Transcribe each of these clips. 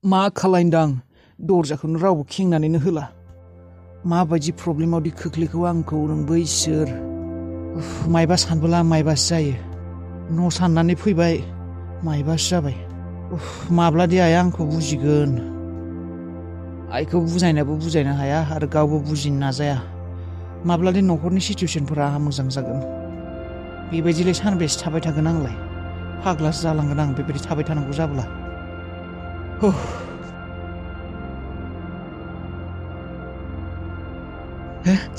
मा खालायदां दरजाखौनो रावबो खेंनानैनो होला माबायदि प्रब्लेमावदि खोख्लैखौ आंखौ नोंबो इसोर मायबा सानबोला मायबासो जायो न' साननानै फैबाय मायबासो जाबाय माब्लादि आइया आंखौ बुजिगोन आइखौ बुजायनायाबो बुजायनो हाया आरो गावबो बुजिनो नाजाया माब्लादि न'खरनि सिचुवेसनफोरा मोजां जागोन बेबायदिलाय सानबेसे थाबाय थागोन आंलाय फाग्लासो जालांगोन आं बेबायदि थाबाय थानांगौ जाब्ला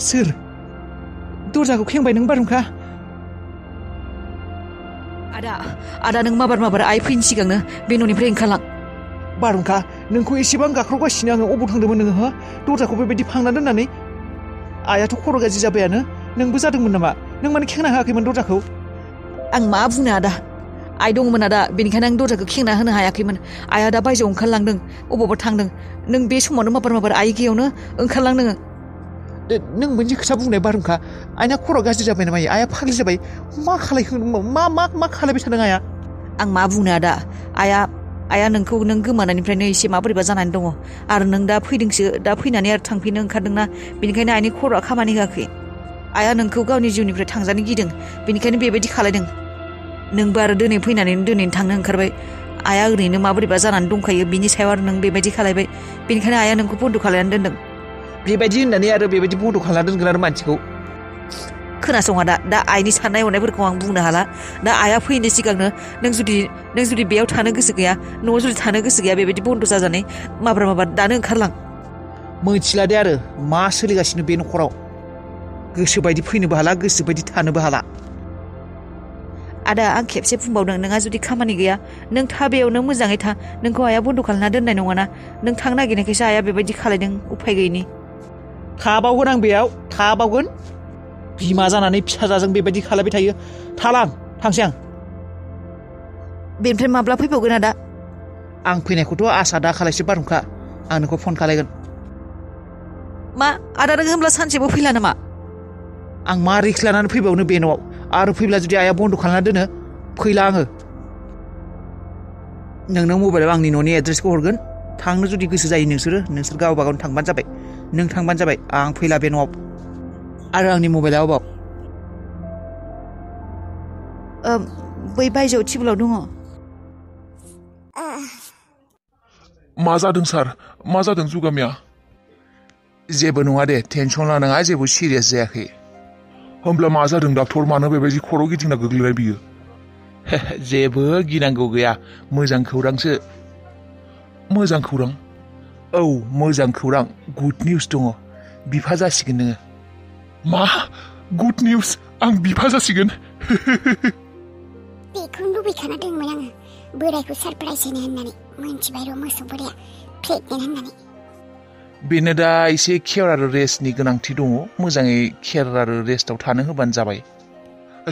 सोर दरजाखौ खेंबाय नों बारहुंखा आदा नों माबार आइ फैनो सिगांनो बे न'निफ्राय ओंखारलां बारहुंखा नोंखौ एसेबां गाख्रावगासिनो आङो अबाव थांदोंमोन नोङो हो दरजाखौ बेबायदि फांना दोननानै आइयाथ' खर' गाज्रि जाबायानो नोंबो जादोंमोन नामा नों माने खेंना होआखैमोन दरजाखौ आं मा बुंनो आदा आइ दंमोन आदा बेनिखायनो आं दरजाखौ खेंना होनो हायाखैमोन आइया दा बायजोआव ओंखारलांदों अबावबा थांदों नों बे समावनो माबार आइ गैयावनो ओंखारलां नोङो नों मोनसे खोथा बुंनाय बारहुंखा आइना खर' गाज्रि जाबाय नामा आइया फाग्लि जाबाय मा खालायखो मा खालायबाय थादों आइया आं मा बुंनो आदा आइया नोंखौ नों गोमानायनिफ्रायनो एसे माबोरैबा जानानै दङ आरो नों दा फैदोंसो दा फैनानै आरो थांफिननो ओंखारदोंना बेनिखायनो आइनि खर'आ खामानि होआखै आइया नोंखौ गावनि जिउनिफ्राय थांजानो गिदों बेनिखायनो बेबायदि खालायदों नोंबो आरो दिनै फैनानै थांनो ओंखारबाय आइया ओरैनो माबोरैबा जानानै दंखायो बिनि सायाव आरो नों बेबायदि खालायबाय बेनिखायनो आइया नोंखौ बन्द' खालायनानै दोनदों बेबायदि होननानै आरो बेबायदि बन्द' खालामना दोनगोन आरो मानसिखौ खोनासङा दा आइनि साननाय हनायफोरखौ आं बुंनो हाला दा आइया फैनो सिगांनो नों जुदि बेयाव थानो गोसो गैया न'आव जुदि थानो गोसो गैया बेबायदि बन्द' जाजानाय माब्रा दानो ओंखारलां मोनथिला दे आरो मा सोलिगासिनो बे न'खराव गोसोबायदि फैनोबो हाला गोसोबायदि थानोबो हाला आदा आं खेबसे बुंबावदों नोंहा जुदि खामानि गैया नों था बेयावनो मोजाङै था नोंखौ आइया बन्द' खालामना दोननाय नङाना नों थांनो नागिरनायखायसो आइया बेबायदि खालायदों उफाय गैयिनि थाबावगोन आं बेयाव थाबावगोन बिमा जानानै फिसाजाजों बेबायदि खालायबाय थायो थांसै आं बेनिफ्राय माब्ला फैबावगोन आदा आं फैनायखौथ' आसा दा खालायसो बारहुंखा आं नोंखौ फन खालायगोन मा आदा नों होमब्ला सानसेबो फैला नामा आं मा रिक्स लानानै फैबावनो बे न'आव आरो फैब्ला जुदि आइया बन्द' खालामना दोनो फैला आङो नोंनो मबाइलाव आंनि न'नि एड्रेसखौ हरगोन थांनो जुदि गोसो जायो नोंसोर गावबा गावनो थांबानो जाबाय नों थांबानो जाबाय आं फैला बे न'आव आरो आंनि मबाइला अबाव बै बायजोआव टेबोलाव दङ मा जादों सार मा जादों जुगामिया जेबो नङा दे टेनसन लानाङा जेबो सिरियास जायाखै होमब्ला मा जादों डक्टर मानो बेबायदि खर' गिदिंना गोग्लैनाय बियो जेबो गिनांगौ गैया मोजां खौरांसो मोजां खौरां औ मोजां खौरां गुड निउस दङ बिफा जासिगोन नोङो मा गुड निउस आं बिफा जासिगोन बेखौनो लुबैखाना दंमोन आङो बोरायखौ सारप्राइज होनो होननानै मोनथिबाय र' मोसौ बोराया प्रेगनेन्ट होननानै बेनो दा एसे केयार आरो रेस्टनि गोनांथि दङ मोजाङै केयार आरो रेस्टआव थानो होबानो जाबाय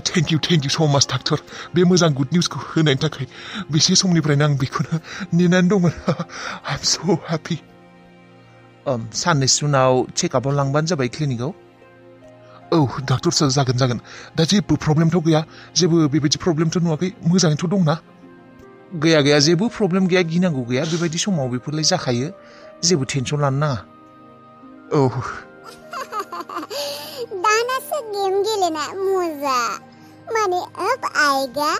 थेंक इउ स' माच डाक्टर बे मोजां गुड निउसखौ होनायनि थाखाय बेसे समनिफ्रायनो आं बेखौनो नेनानै दंमोन आइ एम स' हेपि साननैसो उनाव चेकआपआव लांबानो जाबाय क्लिनिकआव औ डाक्टर सार जागोन दा जेबो प्रब्लेमथ' गैया जेबो बेबायदि प्रब्लेमथ' नुवाखै मोजाङैथ' दंना गैया जेबो प्रब्लेम गैया गिनांगौ गैया बेबायदि समाव बेफोरलाय जाखायो जेबो टेनसन लानो नाङा औ दानासो गेम गेलेना मजा माने अब आएगा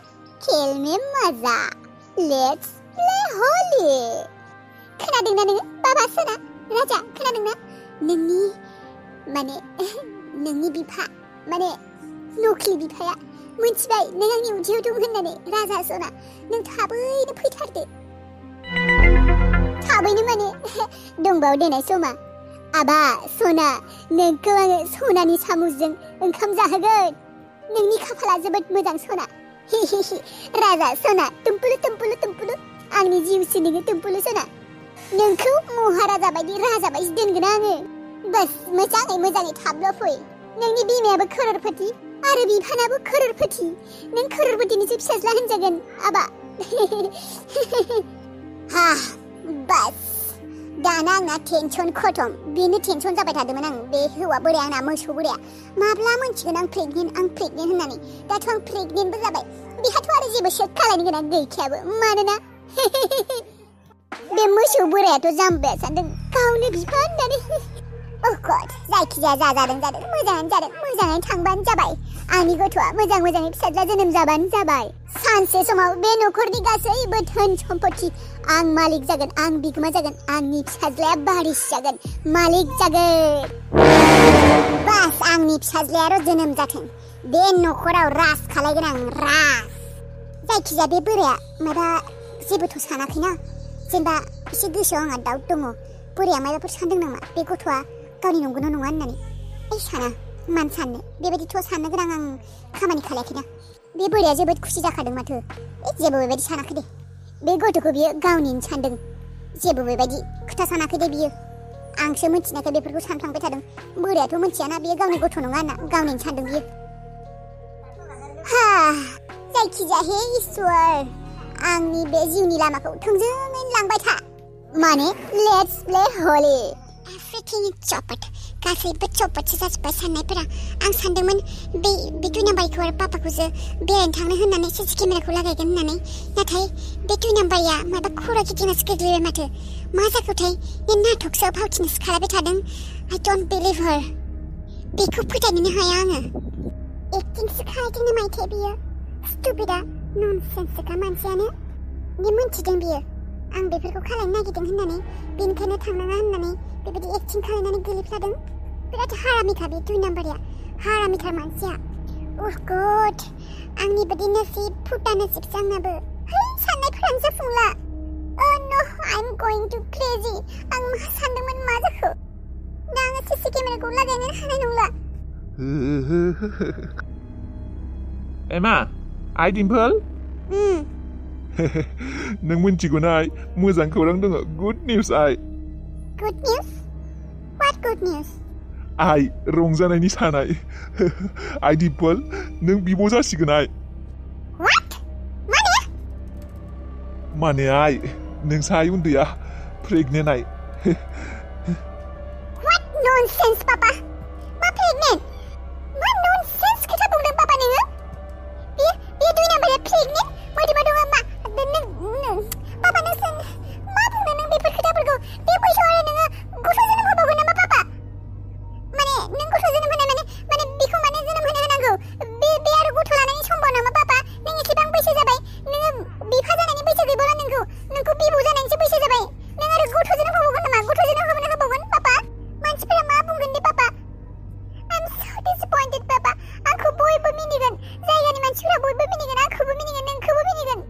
खेल में मजा लेट्स प्ले होली खोनादोंना नोङो बाबा सोना राजा खोनादोंना नोंनि बिफा माने नख्लि बिफाया मोनथिबाय नों आंनि उदैयाव दं होननानै राजा सना नों थाबैनो फैथारदो थाबैनो माने दंबावो देनाय समा आबा सना नोंखौ आङो सनानि सामुसजों ओंखाम जाहोगोन नोंनि खाफाला जोबोद मोजां सना राजा सना तुमपुलु आंनि जिउसि नोङो तुमपुलु सना नोंखौ महाराजा बायदि दोनगोन आङो बस मोजाङै थाबल' फै नोंनि बिमायाबो करोड़पति आरो बिफानाबो करोड़पति नों करोड़पतिनिसो फिसाज्ला होनजागोन आबा बस दाना आंना टेनसन खतम बेनो टेनसन जाबाय थादोंमोन आं बे हौवा बोराया आंना मोसौ बोराया माब्ला मोनथिगोन आं प्रेगनेन्ट होननानै दाथ' आं प्रेगनेन्टबो जाबाय बेहाथ' आरो जेबो सेक खालायनो गोनां गैखायाबो मानोना बे मोसौ बोरायाथ' जाम्बाया सानदों गावनो बिफा होननानै Oh God, जायखिजाया जादों मोजाङानो जादों मोजाङै थांबानो जाबाय आंनि गथ'आ मोजाङै फिसाज्ला जोनोम जाबानो जाबाय सानसे समाव बे न'खरनि गासैबो धोन सम्पति आं मालिक जागोन आं बिगोमा जागोन आंनि फिसाज्लाया बारिस जागोन मालिक जागोन बास आंनि फिसाज्लायाल' जोनोम जाथों बे न'खराव राज खालायगोन आं राज जायखिजाया बे बोराया माबा जेबोथ' सानाखैना जेनेबा एसे गोसोआव आंहा दाउट दङ बोराया माबाफोर सानदों नामा बे गथ'आ गावनि नंगौना नङा होननानै साना मान साननो बेबायदिथ' साननो गोनां आं खामानि खालायाखैना बे बोराया जोबोद खुसि जाखादों माथो जेबो बेबायदि सानाखै दे बे गथ'खौ बियो गावनिनो सानदों जेबो बेबायदि खोथा सानाखै दे बियो आंसो मिथिनायखाय बेफोरखौ सानफ्लांबाय थादों बोरायाथ' मिथियाना बियो गावनि गथ' नङा होनना गावनिनो सानदों बियो जायखिजाया हे इसोर आंनि बे जिउनि लामाखौ थोंजोङै लांबाय था माने लेट्स प्ले हली एभ्रिथिं इज चौपट गासैबो चौपटसो जाजोब्बाय साननायफोरा आं सानदोंमोन बे दुइ नाम्बारखौ आरो पापाखौसो बेरायनो थांनो होननानै सिसि केमेराखौ लागायगोन होननानै नाथाय बे दुइ नाम्बारया माबा खर' गिदिंनासो गोग्लैबाय माथो मा जाखोथाय बे नाटकसो फावथिनोसो खालामबाय थादों आइ डन्ट बिलिभ हार बेखौ फोथायनोनो हाया आङो एक्टिंसो खालायदोंनो माइथाय बियो स्टुपिडा ननसेन्ससोखा मानसियानो बे मिन्थिदों बियो आं बेफोरखौ खालायनो नागिरदों होननानै बेनिखायनो थांनाङा होननानै बेबायदि एक्टिं खालायनानै गोलैफ्लादों बिराद हारामिखा बे दुइ नाम्बारया हारामिथार मानसिया ओह गड आंनि बायदि नसिब फुटा नसिबसो आंनाबो है साननायफोरानो जाफुंला oh no I'm going to crazy आं मा सानदोंमोन मा जाखो दा आङो सिसि केमेराखौ लागायनो हानाय नंला एमा आइ डिम्पल नों मिन्थिगौना आइ मोजां खौरां दङ गुड निउज आइ good news what good news आइ रंजानायनि सानाय आइ डिम्पल नों बिब' जासिगोन आइ व्हाट माने आइ नोंसा आइ उन्दैया प्रेगनेन्ट आइ व्हाट ननसेन्स पापा मा प्रेगनेन्ट मा ननसेन्स खोथा बुंदों पापा नोङो बे दुइ नाम्बारया प्रेगनेन्ट मोदोमा दङ मा पापा नोंसोर मा बुंदों नों बेफोर खोथाफोरखौ बे बैसोआव आरो नोङो गथ' जोनोम होबावगोन नामा पापा माने नों गथ' जोनोम होनाय माने बेखौ माने जोनोम होनो होनांगौ बे आरो गथ' लानायनि समबाव नामा पापा नों एसेबां बैसो जाबाय नोङो बिफा जानायनि बैसो गैबावला नोंखौ बिबौ जानायनिसो बैसो जाबाय नों आरो गथ' जोनोम होबावगोन नामा गथ' जोनोम होबावगोन पापा मानसिफोरा मा बुंगोन दे पापा I'm so disappointed पापा आंखौ बयबो मिनिगोन जायगानि मानसिफोरा बयबो मिनिगोन आंखौबो मिनिगोन नोंखौबो मिनिगोन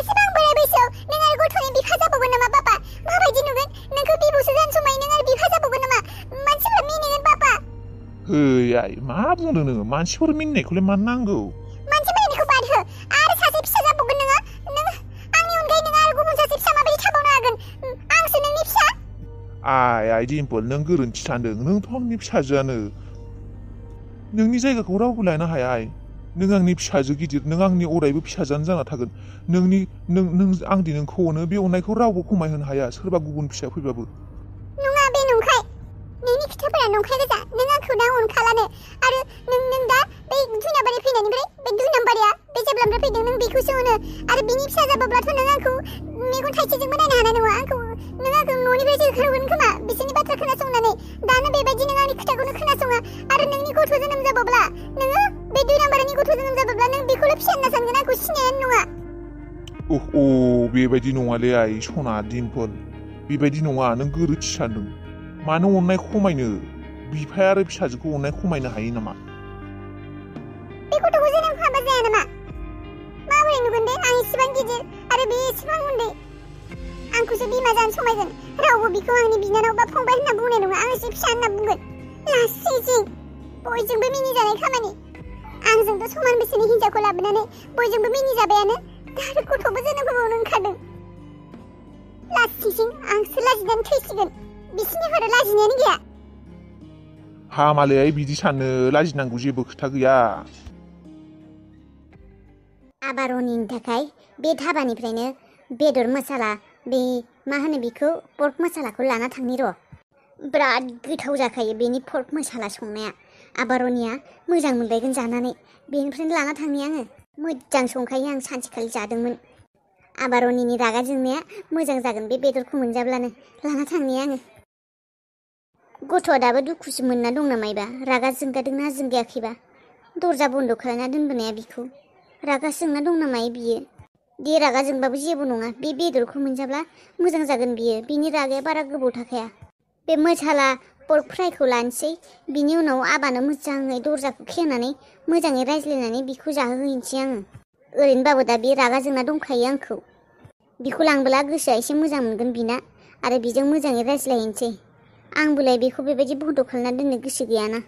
एसेबां बोराय बैसोआव नों आरो गथ'नि बिफा जाबावगोन नामा पापा माबायदि नुगोन नोंखौ बिबौसो जानो समाय नों आरो बिफा जाबावगोन नामा मानसिफोरा मिनिगोन पापा है आइ मा बुंदों नोङो मानसिफोर मिनिनायखौलाय मानो नांगौ मानसि मिनिनायखौ बाद हो आरो सासे फिसा जाबावगोन नोङो आंनि अनगायै नों आरो गुबुन सासे फिसा माबायदि थाबावनो हागोन आंसो नोंनि फिसा आइ डिम्पल नों गोरोन्थि सानदों नोंथ' आंनि फिसाजोआनो नोंनि जायगाखौ रावबो लानो हाया आइ नों आंनि फिसाजो गिदिर नों आंनि अरायबो फिसाजोआनो जाना थागोन नों आंदि नोंखौ अनो बे अननायखौ रावबो खमायहोनो हाया सोरबा गुबुन फिसा फैबाबो नङा बे नंखाय नोंनि खोथाफोरा नंखाय गोजा नों आंखौ दा अनखालानो आरो नों दा बे दुइ नाम्बारनि फैनायनिफ्राय बे दुइ नाम्बारया बे जेब्लानिफ्राय फैदों नों बेखौसो अनो आरो बिनि फिसा जाबाब्लाथ' नों आंखौ मेगन थाइसेजोंबो नायनो हानाय नङा नों आंखौ न'निफ्रायसो होखारगोन खोमा बिसोरनि बाथ्रा खोनासंनानै दानो बेबायदि नों आंनि खोथाखौनो खोनासङा आरो नोंनि गथ' जोनोम जाबाब्ला नोङो बे दुइ नाम्बारनि गथ' जोनोम जाबाब्ला नों बेखौल' फिसा होनना सानगोन आंखौ सिनायानो नङा बेबायदि नङालै आइ सना डिम्पल बेबायदि नङा नों गोरोन्थि सानदों मानो अननाय खमायनो बिफाया आरो फिसाजोखौ अननाय खमायनो हायो नामा बे गथ'खौ जोनोम होआबा जाया नामा माबोरै नुगोन दे आं इसेबां गिदिर आरो बे इसेबां उन्दै आंखौसो बिमा जानो समायगोन रावबो बिखौ आंनि बिनानाव बा फंबाय होनना बुंनाय नङा आं एसे फिसा होनना बुंगोन लासिं बयजोंबो मिनिजानाय खामानि आंजोंथ' समान बैसोनि हिनजावखौ लाबोनानै बयजोंबो मिनिजाबायानो दा आरो गथ'बो जोनोम होबावनो ओंखारदों लासिं आंसो लाजिनानै थैसिगोन बिसिनिफोरा लाजिनायानो गैया हामालै बिदि साननो लाजिनांगौ जेबो खोथा गैया आबारनिनि थाखाय बे धाबानिफ्रायनो बेदर मसाला बे मा होनो बेखौ पर्क मसालाखौ लाना थांनि र' बिराद गोथाव जाखायो बेनि पर्क मसाला संनाया आबारनिया मोजां मोनबायगोन जानानै बेनिफ्रायनो लाना थांनि आङो मोजां संखायो आं सानसेखालि जादोंमोन आबा रनिनि रागा जोंनाया मोजां जागोन बे बेदरखौ मोनजाब्लानो लाना थांनि आङो। गथ'आ दाबो दुखुसो मोनना दं नामायबा रागा जोंगादोंना जोंगायाखैबा दरजा बन्द' खालामना दोनबोनाया बिखौ रागा जोंना दं नामाय बियो। दे रागा जोंबाबो जेबो नङा बे बेदरखौ मोनजाब्ला मोजां जागोन बियो। बिनि रागाया बारा गोबाव थाखाया। बे मसाला पर्क फ्रायखौ लानोसै बिनि उनाव आबानो मोजाङै दरजाखौ खेवनानै मोजाङै रायज्लायनानै बिखौ जाहोहैनोसै आङो। ओरैनोबाबो दा बे रागा जोंना दंखायो आंखौ। बिखौ लांबोला गोसोआ एसे मोजां मोनगोन बिना आरो बिजों मोजाङै रायज्लायहैनोसै। आंबोलाय बेखौ बेबायदि बन्द' खालामना दोननो गोसो गैयाना।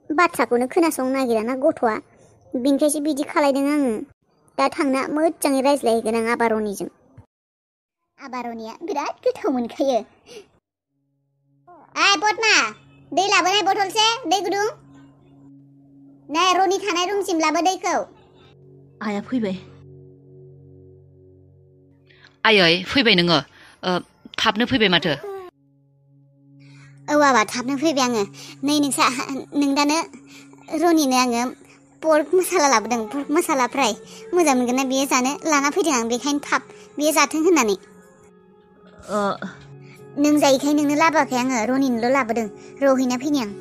बाथ्राखौनो खोनासंनो नागिराना गथ'आ बिनिखायसो बिदि खालायदों आङो। दा थांना मोजाङै रायज्लायहैगोन आं आबा रनिजों। आबा रनिया बिराद गोथाव मोनखायो। पद्मा दै लाबोनाय बथलसे दै गुदुं। नै रनि थानाय रुमसिम लाबो दैखौ। आइया फैबाय। आयै फैबाय नोङो थाबनो फैबाय माथो। औ आबा थाबनो फैबाय आङो। नै नोंदानो रनिनो आङो पर्क मसाला लाबोदों। पर्क मसाला फ्राय मोजां मोनगोन ना बियो जानो लाना फैदों आं बेखायनो थाब बियो जाथों होननानै। नों जायैखाय नोंनो लाबोआखै आङो रनिनोल' लाबोदों। रहैना फैनि आं।